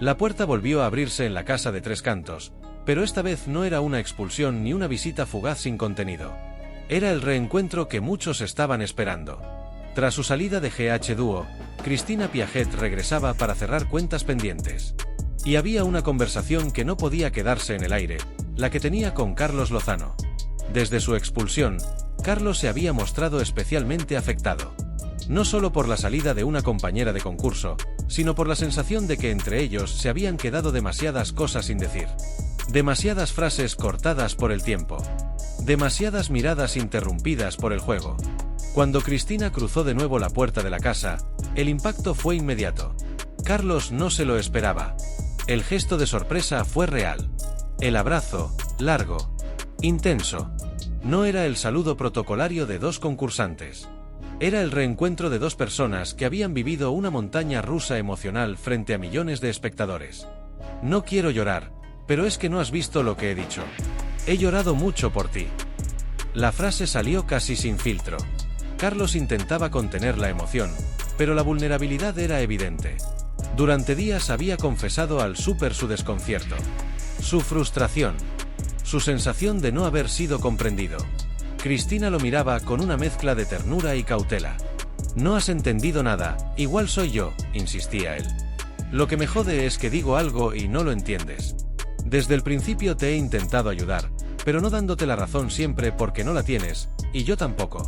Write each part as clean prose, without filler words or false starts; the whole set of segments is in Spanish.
La puerta volvió a abrirse en la casa de Tres Cantos, pero esta vez no era una expulsión ni una visita fugaz sin contenido. Era el reencuentro que muchos estaban esperando. Tras su salida de GH Duo, Cristina Piaget regresaba para cerrar cuentas pendientes. Y había una conversación que no podía quedarse en el aire, la que tenía con Carlos Lozano. Desde su expulsión, Carlos se había mostrado especialmente afectado. No solo por la salida de una compañera de concurso, sino por la sensación de que entre ellos se habían quedado demasiadas cosas sin decir. Demasiadas frases cortadas por el tiempo. Demasiadas miradas interrumpidas por el juego. Cuando Cristina cruzó de nuevo la puerta de la casa, el impacto fue inmediato. Carlos no se lo esperaba. El gesto de sorpresa fue real. El abrazo, largo, intenso. No era el saludo protocolario de dos concursantes. Era el reencuentro de dos personas que habían vivido una montaña rusa emocional frente a millones de espectadores. No quiero llorar, pero es que no has visto lo que he dicho. He llorado mucho por ti. La frase salió casi sin filtro. Carlos intentaba contener la emoción, pero la vulnerabilidad era evidente. Durante días había confesado al súper su desconcierto, su frustración, su sensación de no haber sido comprendido. Cristina lo miraba con una mezcla de ternura y cautela. No has entendido nada, igual soy yo, insistía él. Lo que me jode es que digo algo y no lo entiendes. Desde el principio te he intentado ayudar, pero no dándote la razón siempre porque no la tienes, y yo tampoco.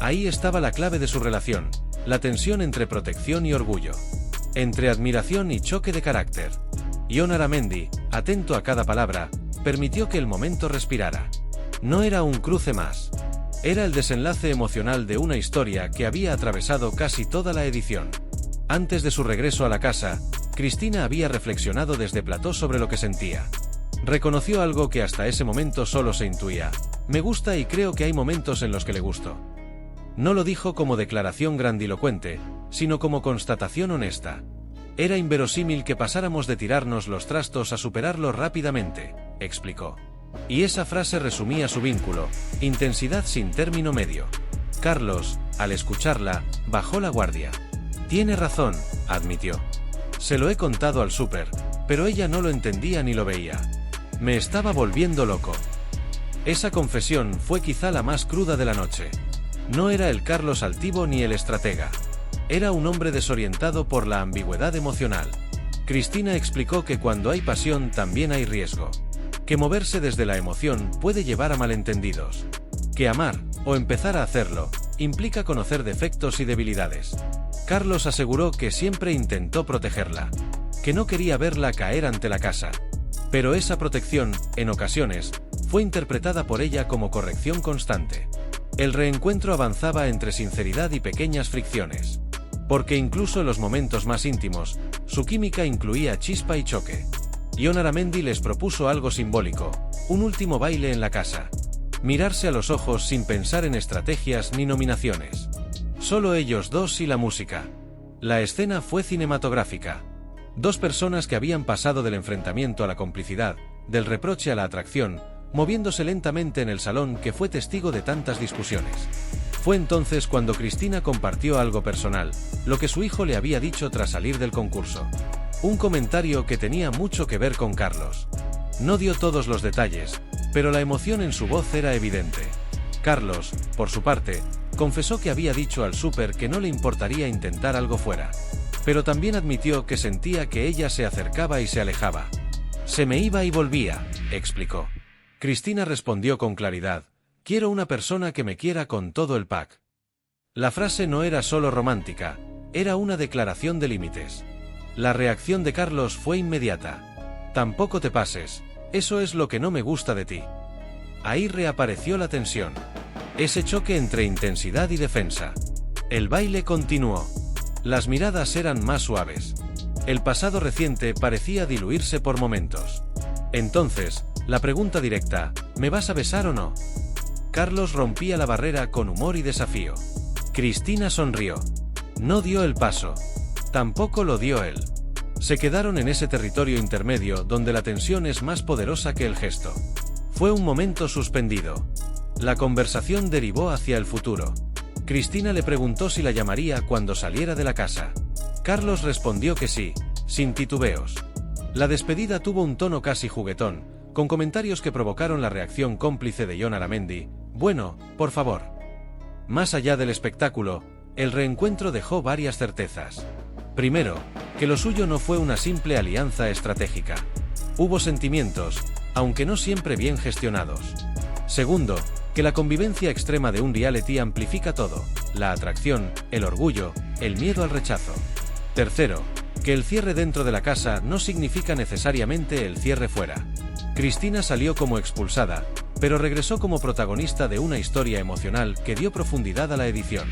Ahí estaba la clave de su relación, la tensión entre protección y orgullo. Entre admiración y choque de carácter. Jon Aramendi, atento a cada palabra, permitió que el momento respirara. No era un cruce más. Era el desenlace emocional de una historia que había atravesado casi toda la edición. Antes de su regreso a la casa, Cristina había reflexionado desde plató sobre lo que sentía. Reconoció algo que hasta ese momento solo se intuía. Me gusta y creo que hay momentos en los que le gusto. No lo dijo como declaración grandilocuente, sino como constatación honesta. Era inverosímil que pasáramos de tirarnos los trastos a superarlo rápidamente, explicó. Y esa frase resumía su vínculo, intensidad sin término medio. Carlos, al escucharla, bajó la guardia. Tiene razón, admitió. Se lo he contado al súper, pero ella no lo entendía ni lo veía. Me estaba volviendo loco. Esa confesión fue quizá la más cruda de la noche. No era el Carlos altivo ni el estratega. Era un hombre desorientado por la ambigüedad emocional. Cristina explicó que cuando hay pasión también hay riesgo. Que moverse desde la emoción puede llevar a malentendidos. Que amar, o empezar a hacerlo, implica conocer defectos y debilidades. Carlos aseguró que siempre intentó protegerla. Que no quería verla caer ante la casa. Pero esa protección, en ocasiones, fue interpretada por ella como corrección constante. El reencuentro avanzaba entre sinceridad y pequeñas fricciones. Porque incluso en los momentos más íntimos, su química incluía chispa y choque. Jon Aramendi les propuso algo simbólico, un último baile en la casa. Mirarse a los ojos sin pensar en estrategias ni nominaciones. Solo ellos dos y la música. La escena fue cinematográfica. Dos personas que habían pasado del enfrentamiento a la complicidad, del reproche a la atracción, moviéndose lentamente en el salón que fue testigo de tantas discusiones. Fue entonces cuando Cristina compartió algo personal, lo que su hijo le había dicho tras salir del concurso. Un comentario que tenía mucho que ver con Carlos. No dio todos los detalles, pero la emoción en su voz era evidente. Carlos, por su parte, confesó que había dicho al súper que no le importaría intentar algo fuera. Pero también admitió que sentía que ella se acercaba y se alejaba. Se me iba y volvía, explicó. Cristina respondió con claridad, quiero una persona que me quiera con todo el pack. La frase no era solo romántica, era una declaración de límites. La reacción de Carlos fue inmediata. Tampoco te pases, eso es lo que no me gusta de ti. Ahí reapareció la tensión. Ese choque entre intensidad y defensa. El baile continuó. Las miradas eran más suaves. El pasado reciente parecía diluirse por momentos. Entonces, la pregunta directa, ¿me vas a besar o no? Carlos rompía la barrera con humor y desafío. Cristina sonrió. No dio el paso. Tampoco lo dio él. Se quedaron en ese territorio intermedio donde la tensión es más poderosa que el gesto. Fue un momento suspendido. La conversación derivó hacia el futuro. Cristina le preguntó si la llamaría cuando saliera de la casa. Carlos respondió que sí, sin titubeos. La despedida tuvo un tono casi juguetón, con comentarios que provocaron la reacción cómplice de Jon Aramendi: bueno, por favor. Más allá del espectáculo, el reencuentro dejó varias certezas. Primero, que lo suyo no fue una simple alianza estratégica. Hubo sentimientos, aunque no siempre bien gestionados. Segundo, que la convivencia extrema de un reality amplifica todo: la atracción, el orgullo, el miedo al rechazo. Tercero, que el cierre dentro de la casa no significa necesariamente el cierre fuera. Cristina salió como expulsada, pero regresó como protagonista de una historia emocional que dio profundidad a la edición.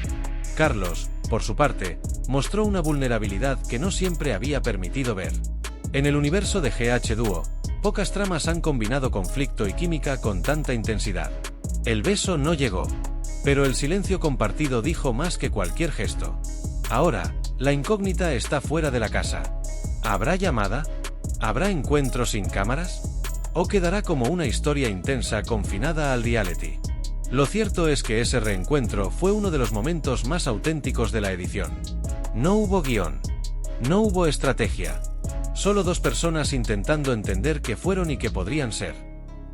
Carlos, por su parte, mostró una vulnerabilidad que no siempre había permitido ver. En el universo de GH Dúo, pocas tramas han combinado conflicto y química con tanta intensidad. El beso no llegó, pero el silencio compartido dijo más que cualquier gesto. Ahora, la incógnita está fuera de la casa. ¿Habrá llamada? ¿Habrá encuentro sin cámaras? ¿O quedará como una historia intensa confinada al reality? Lo cierto es que ese reencuentro fue uno de los momentos más auténticos de la edición. No hubo guión. No hubo estrategia. Solo dos personas intentando entender qué fueron y qué podrían ser.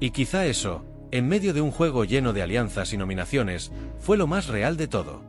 Y quizá eso, en medio de un juego lleno de alianzas y nominaciones, fue lo más real de todo.